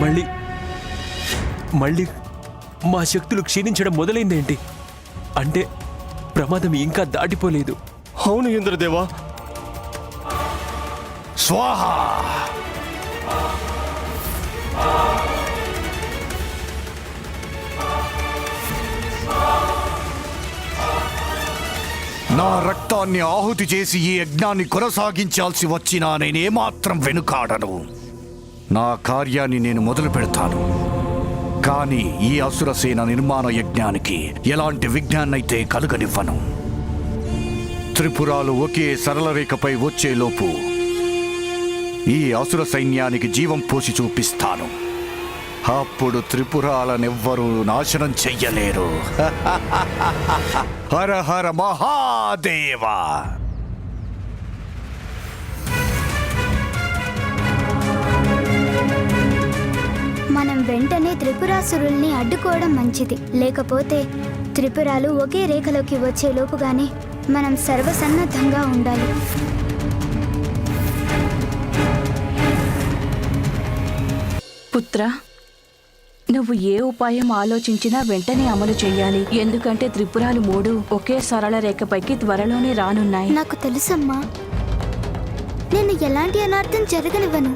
మళ్ళీ మళ్ళీ మా శక్తులు క్షీణించడం మొదలైందేంటి? అంటే ప్రమాదం ఇంకా దాటిపోలేదు. అవును ఇంద్రదేవా. స్వాహ. నా రక్తాన్ని ఆహుతి చేసి ఈ యజ్ఞాన్ని కొనసాగించాల్సి వచ్చినా నేనేమాత్రం వెనుకాడను. నా కార్యాన్ని నేను మొదలు పెడతాను. కానీ ఈ అసురసేన నిర్మాణ యజ్ఞానికి ఎలాంటి విఘ్నాన్నైతే కలుగనివ్వను. త్రిపురాలు ఒకే సరళ రేఖపై వచ్చేలోపు ఈ అసుర సైన్యానికి జీవం పోసి చూపిస్తాను. అప్పుడు త్రిపురాలనెవ్వరూ నాశనం చెయ్యలేరు. హర హర మహాదేవా. మనం వెంటనే త్రిపురాసురుల్ని అడ్డుకోవడం మంచిది. లేకపోతే త్రిపురాలు ఒకే రేఖలోకి వచ్చే లోపుగానే మనం సర్వసన్నద్ధంగా ఉండాలి. పుత్ర, నువ్వు ఏ ఉపాయం ఆలోచించినా వెంటనే అమలు చెయ్యాలి. ఎందుకంటే త్రిపురాలు 3 ఒకే సరళ రేఖపైకి త్వరలోనే రానున్నాయి. నాకు తెలుసమ్మా. నేను ఎలాంటి అనార్థం జరగనివ్వను.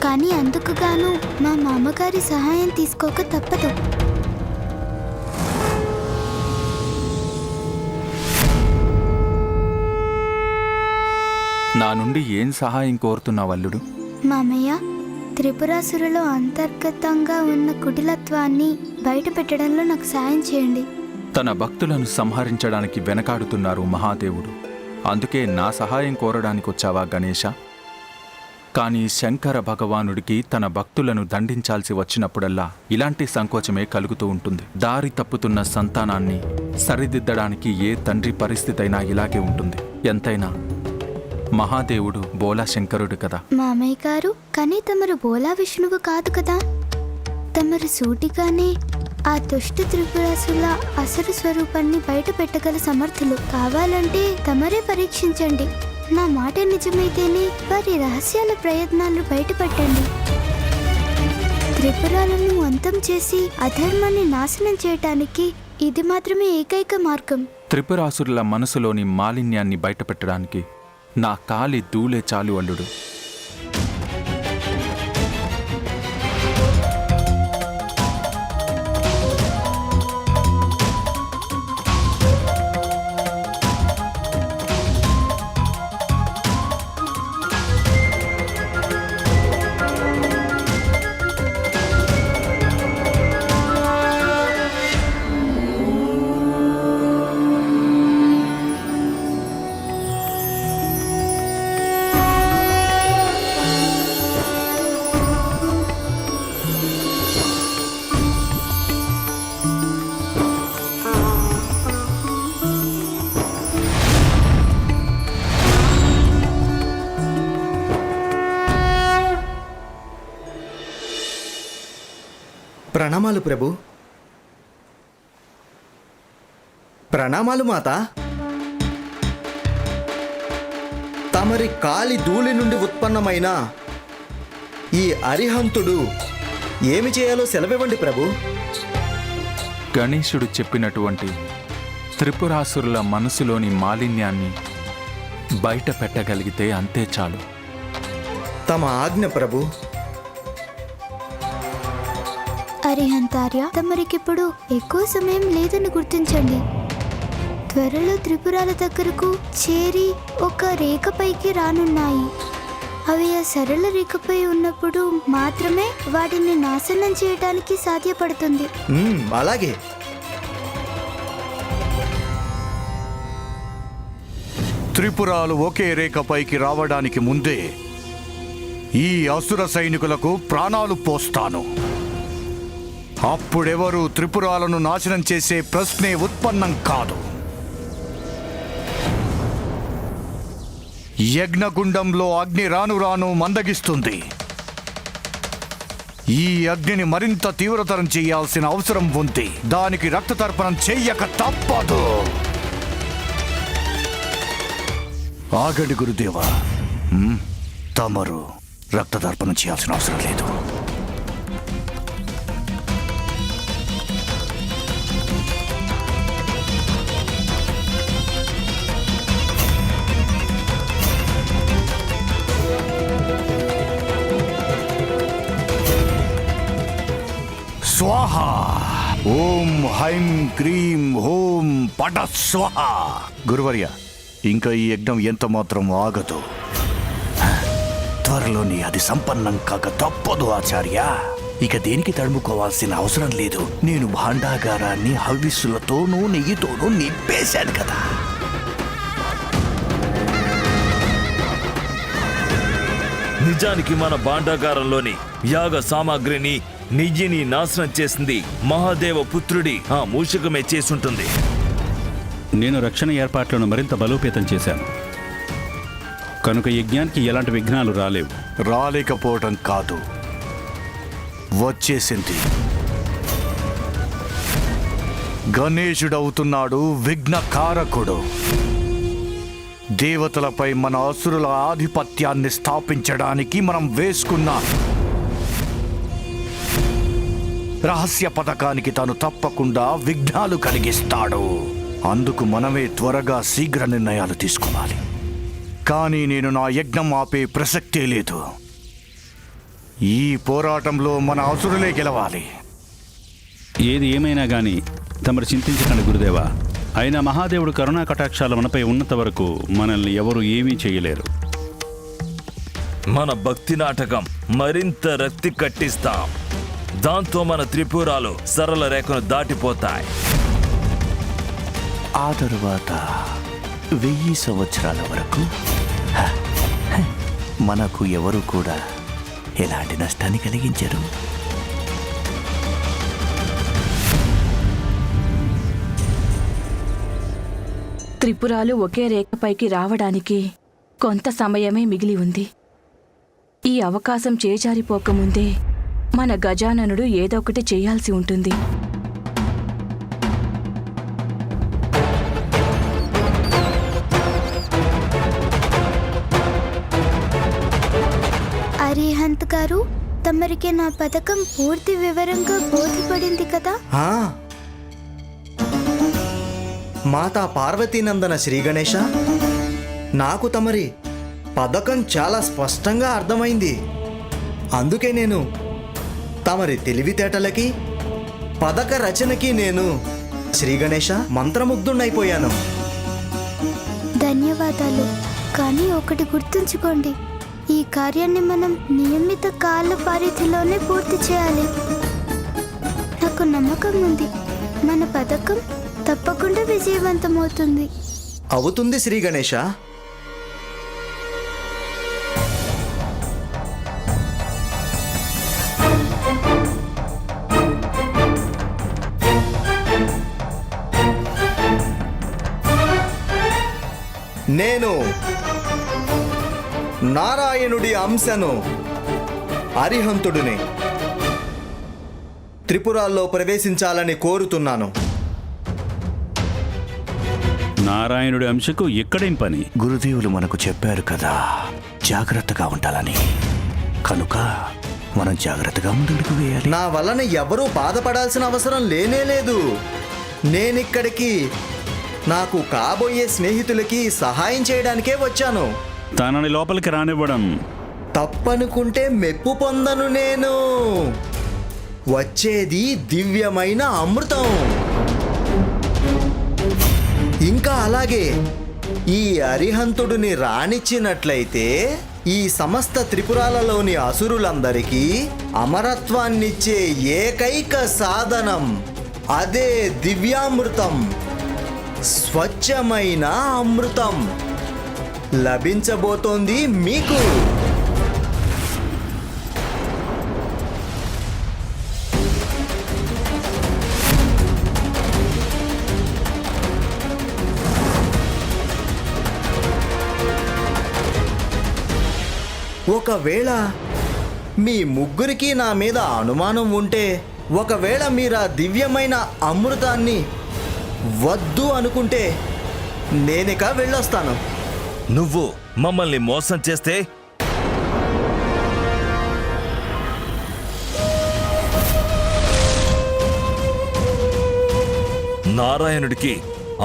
కానీ అందుకు గాను మా మామగారి సహాయం తీసుకోక తప్పదు. నా నుండి ఏం సహాయం కోరుతున్నావు అల్లుడు? మామయ్య, త్రిపురాసురులో అంతర్గతంగా ఉన్న కుటిలత్వాన్ని బయట పెట్టడంలో నాకు సాయం చేయండి. తన భక్తులను సంహరించడానికి వెనకాడుతున్నారు మహాదేవుడు. అందుకే నా సహాయం కోరడానికి వచ్చావా గణేశ? కానీ శంకర భగవానుడికి తన భక్తులను దండించాల్సి వచ్చినప్పుడల్లా ఇలాంటి సంకోచమే కలుగుతూ ఉంటుంది. దారి తప్పుతున్న సంతానాన్ని సరిదిద్దడానికి ఏ తండ్రి పరిస్థితి అయినా ఇలాగే ఉంటుంది. ఎంతైనా మహాదేవుడు బోలా శంకరుడు కదా. మామయ్య గారు, కానీ తమరు బోలా విష్ణువు కాదు కదా. తమరు సూటిగానే ఆ దుష్ట త్రిపురాసుల అసురు స్వరూపాన్ని బయట పెట్టగల సమర్థులు. కావాలంటే తమరే పరీక్షించండి. నా మాట నిజమైతేనే వారి రహస్యాల ప్రయత్నాలు బయటపెట్టండి. త్రిపురాలను అంతం చేసి అధర్మాన్ని నాశనం చేయటానికి ఇది మాత్రమే ఏకైక మార్గం. త్రిపురాసురుల మనసులోని మాలిన్యాన్ని బయటపెట్టడానికి నా కాలి దూలే చాలు అల్లుడు. ప్రణామాలు ప్రభు. ప్రణామాలు మాత. తమరి కాలి ధూళి నుండి ఉత్పన్నమైన ఈ అరిహంతుడు ఏమి చేయాలో సెలవివ్వండి ప్రభు. గణేశుడు చెప్పినటువంటి త్రిపురాసురుల మనసులోని మాలిన్యాన్ని బయట పెట్టగలిగితే అంతే చాలు. తమ ఆజ్ఞ ప్రభు. అరిహంతార్య, తమరికిప్పుడు ఎక్కువ సమయం లేదని గుర్తించండి. త్వరలో త్రిపురాల దగ్గరకు చేరి ఒక రేఖపైకి రానున్నాయి. అవి ఆ సరళ రేఖపై ఉన్నప్పుడు మాత్రమే వాటిని నాశనం చేయడానికి సాధ్యపడుతుంది. అలాగే. త్రిపురాలు ఒకే రేఖపైకి రావడానికి ముందే ఈ అసుర సైనికులకు ప్రాణాలు పోస్తాను. అప్పుడెవరూ త్రిపురాలను నాశనం చేసే ప్రశ్నే ఉత్పన్నం కాదు. యజ్ఞగుండంలో అగ్ని రాను రాను మందగిస్తుంది. ఈ అగ్నిని మరింత తీవ్రతరం చేయాల్సిన అవసరం ఉంది. దానికి రక్తతర్పణం చెయ్యక తప్పదు. ఆగండి గురుదేవా. తమరు రక్తతర్పణం చేయాల్సిన అవసరం లేదు. స్వాహ, ఓం హైం క్రీం హోం పట స్వాహ. గురువర్య, ఇంకా ఈ యజ్ఞం ఎంత మాత్రం ఆగదు. త్వరలోని అది సంపన్నం కాక తప్పదు ఆచార్య. ఇక దేనికి తడుముకోవాల్సిన అవసరం లేదు. నేను భాండాగారాన్ని హవిస్సులతోనూ నెయ్యితోనూ నింపేశాను కదా. నిజానికి మన భాండాగారంలోని యాగ సామాగ్రిని నెయ్యిని నాశనం చేసింది మహాదేవ పుత్రుడి ఆ మూషికమే చేసుంటుంది. నేను రక్షణ ఏర్పాట్లను మరింత బలోపేతం చేశాను కనుక యజ్ఞానికి ఎలాంటి విఘ్నాలు రాలేవు. రాలేకపోవటం కాదు, వచ్చేసింది. గణేశుడవుతున్నాడు విఘ్నకారకుడు. దేవతలపై మన అసురుల ఆధిపత్యాన్ని స్థాపించడానికి మనం వేసుకున్న రహస్య పథకానికి తాను తప్పకుండా విఘ్నాలు కలిగిస్తాడు. అందుకు మనమే త్వరగా శీఘ్ర నిర్ణయాలు తీసుకోవాలి. కానీ నేను నా యజ్ఞం ఆపే ప్రసక్తే లేదు. ఈ పోరాటంలో మన అసురులే గెలవాలి. ఏది ఏమైనా గాని తమరు చింతించకండి గురుదేవా. అయినా మహాదేవుడు కరుణా కటాక్షాలు మనపై ఉన్నంత వరకు మనల్ని ఎవరు ఏమీ చేయలేరు. మన భక్తి నాటకం మరింత రక్తి కట్టిస్తాం. దాంతో మన త్రిపురాలు సరళ రేఖను దాటిపోతాయి. ఆ తరువాత 1000 సంవత్సరాల వరకు మనకు ఎవరు కూడా ఎలాంటి నష్టాన్ని కలిగించరు. త్రిపురాలు ఒకే రేఖపైకి రావడానికి కొంత సమయమే మిగిలి ఉంది. ఈ అవకాశం చేజారిపోకముందే మన గజాననుడు ఏదో ఒకటి చేయాల్సి ఉంటుంది. అరిహంత్ గారు, తమరికి నా పథకం పూర్తి వివరంగా బోధపడింది కదా? మాతా పార్వతీనందన శ్రీ గణేశ, నాకు తమరి పథకం చాలా స్పష్టంగా అర్థమైంది. అందుకే నేను తమరి తెలివితేటలకి పథక రచనకి నేను శ్రీ గణేశ మంత్రముగ్ధున్నైపోయాను. ధన్యవాదాలు. కానీ ఒకటి గుర్తుంచుకోండి, ఈ కార్యాన్ని మనం నియమిత కాల పరిధిలోనే పూర్తి చేయాలి. నాకు నమ్మకం ఉంది, మన పథకం తప్పకుండా విజయవంతమవుతుంది. అవుతుంది శ్రీ గణేశ. నేను నారాయణుడి అంశను అరిహంతుడిని త్రిపురాల్లో ప్రవేశించాలని కోరుతున్నాను. నారాయణుడి అంశకు ఎక్కడేం పని? గురుదేవులు మనకు చెప్పారు కదా జాగ్రత్తగా ఉండాలని. కనుక మనం జాగ్రత్తగా ముందుకు వేయాలి. నా వలన ఎవరూ బాధపడాల్సిన అవసరం లేనే లేదు. నేనిక్కడికి నాకు కాబోయే స్నేహితులకి సహాయం చేయడానికే వచ్చాను. తనని లోపలికి రానివ్వడం తప్పనుకుంటే మెప్పు పొందను నేను. వచ్చేది దివ్యమైన అమృతం. ఇంకా అలాగే ఈ అరిహంతుడిని రానిచ్చినట్లయితే ఈ సమస్త త్రిపురాలలోని అసురులందరికీ అమరత్వాన్నిచ్చే ఏకైక సాధనం అదే దివ్యామృతం, స్వచ్ఛమైన అమృతం లభించబోతోంది మీకు. ఒకవేళ మీ ముగ్గురికి నా మీద అనుమానం ఉంటే, ఒకవేళ మీరు ఆ దివ్యమైన అమృతాన్ని వద్దు అనుకుంటే నేనిక వెళ్ళొస్తాను. నువ్వు మమ్మల్ని మోసం చేస్తే నారాయణుడికి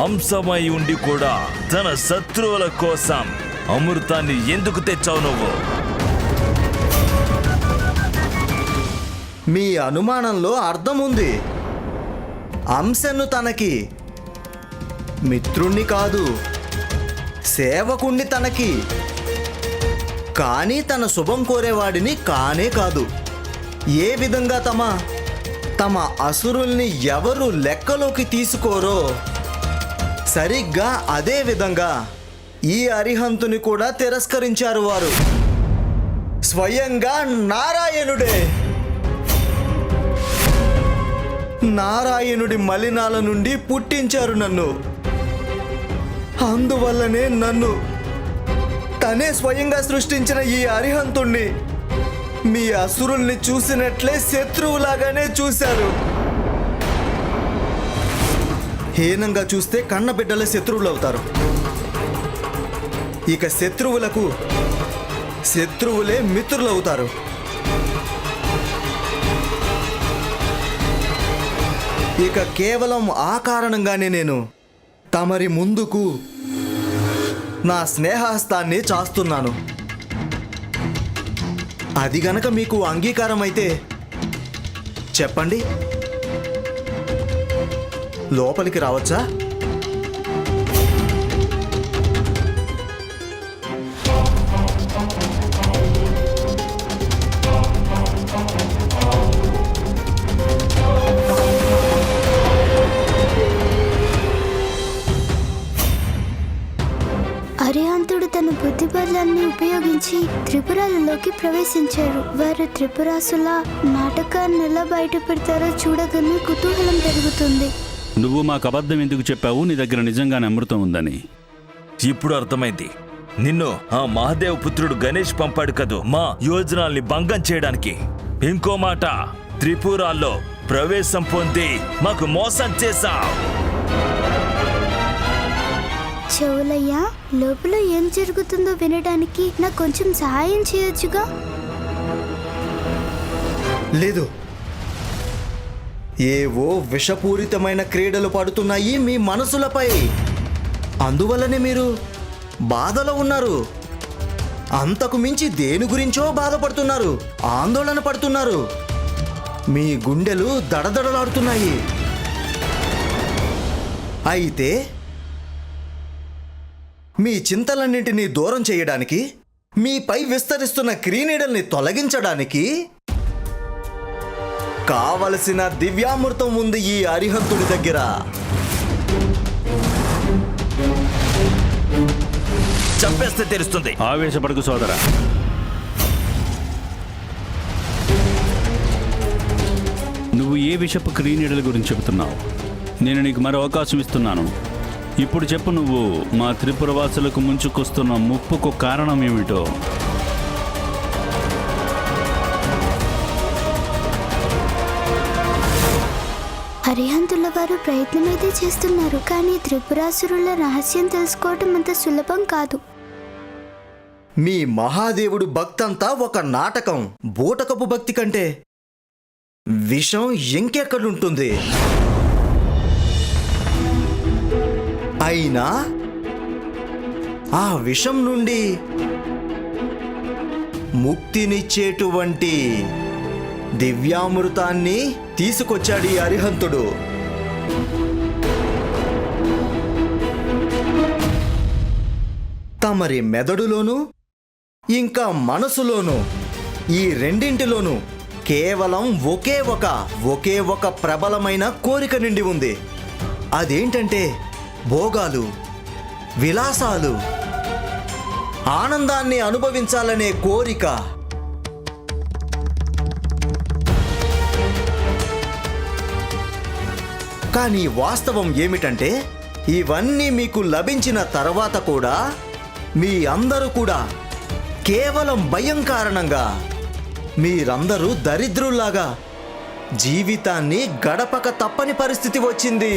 అంశమై ఉండి కూడా తన శత్రువుల కోసం అమృతాన్ని ఎందుకు తెచ్చావు నువ్వు? మీ అనుమానంలో అర్థం ఉంది. అంశను తనకి మిత్రుణ్ణి కాదు, సేవకుణ్ణి తనకి, కానీ తన శుభం కోరేవాడిని కానే కాదు. ఏ విధంగా తమ అసురుల్ని ఎవరు లెక్కలోకి తీసుకోరో సరిగ్గా అదే విధంగా ఈ అరిహంతుని కూడా తిరస్కరించారు వారు. స్వయంగా నారాయణుడే. నారాయణుడి మలినాల నుండి పుట్టించారు నన్ను. అందువల్లనే నన్ను తనే స్వయంగా సృష్టించిన ఈ అరిహంతుణ్ణి మీ అసురుల్ని చూసినట్లే శత్రువులాగానే చూశారు. హీనంగా చూస్తే కన్నబిడ్డల శత్రువులు అవుతారు. ఇక శత్రువులకు శత్రువులే మిత్రులు అవుతారు. ఇక కేవలం ఆ కారణంగానే నేను తమరి ముందుకు నా స్నేహహస్తాన్ని చాస్తున్నాను. అది గనక మీకు అంగీకారం అయితే చెప్పండి, లోపలికి రావచ్చా? అరిహంతుడు తన బుద్ధిబలాన్ని ఉపయోగించి త్రిపురాలలోకి ప్రవేశించారు. వారు త్రిపురాసుల నాటకాన్ని ఎలా బయట పెడతారో చూడగానే కుతూహలం పెరుగుతుంది. నువ్వు మాకు అబద్ధం ఎందుకు చెప్పావు? నీ దగ్గర నిజంగానే అమృతం ఉందని. ఇప్పుడు అర్థమైంది. నిన్ను ఆ మహాదేవ్ పుత్రుడు గణేష్ పంపాడు కదూ మా యోజనాల్ని భంగం చేయడానికి. ఇంకో మాట, త్రిపురాల్లో ప్రవేశం పొంది మాకు మోసం చేశావు. చెవులయ్య, లోపల ఏం జరుగుతుందో వినడానికి నాకు కొంచెం సహాయం చేయొచ్చుగా? లేదు, ఏవో విషపూరితమైన క్రీడలు పడుతున్నాయి మీ మనసులపై. అందువల్లనే మీరు బాధలో ఉన్నారు. అంతకు మించి దేని గురించో బాధపడుతున్నారు, ఆందోళన పడుతున్నారు. మీ గుండెలు దడదడలాడుతున్నాయి. అయితే మీ చింతలన్నింటినీ దూరం చేయడానికి, మీపై విస్తరిస్తున్న క్రీనీడల్ని తొలగించడానికి కావలసిన దివ్యామృతం ఉంది ఈ అరిహంతుడి దగ్గర. చంపేస్తే తెలుస్తుంది. ఆవేశపడకు సోదరా. నువ్వు ఏ విషపు క్రీనీడల గురించి చెబుతున్నావు? నేను నీకు మరో అవకాశం ఇస్తున్నాను. ఇప్పుడు చెప్పు, నువ్వు మా త్రిపురవాసులకు ముంచుకొస్తున్న ముప్పుకు కారణం ఏమిటో? అరిహంతుల వారు ప్రయత్నమైతే చేస్తున్నారు, కానీ త్రిపురాసురుల రహస్యం తెలుసుకోవటం అంత సులభం కాదు. మీ మహాదేవుడు భక్తంతా ఒక నాటకం. బూటకపు భక్తి కంటే విషం ఇంకెక్కడుంటుంది? అయినా ఆ విషం నుండి ముక్తినిచ్చేటువంటి దివ్యామృతాన్ని తీసుకొచ్చాడు ఈ అరిహంతుడు. తమరి మెదడులోనూ ఇంకా మనసులోనూ, ఈ రెండింటిలోనూ కేవలం ఒకే ఒక ప్రబలమైన కోరిక నిండి ఉంది. అదేంటంటే భోగాలు, విలాసాలు, ఆనందాన్ని అనుభవించాలనే కోరిక. కానీ వాస్తవం ఏమిటంటే, ఇవన్నీ మీకు లభించిన తర్వాత కూడా మీ అందరూ కూడా కేవలం భయం కారణంగా మీరందరూ దరిద్రుల్లాగా జీవితాన్ని గడపక తప్పని పరిస్థితి వచ్చింది.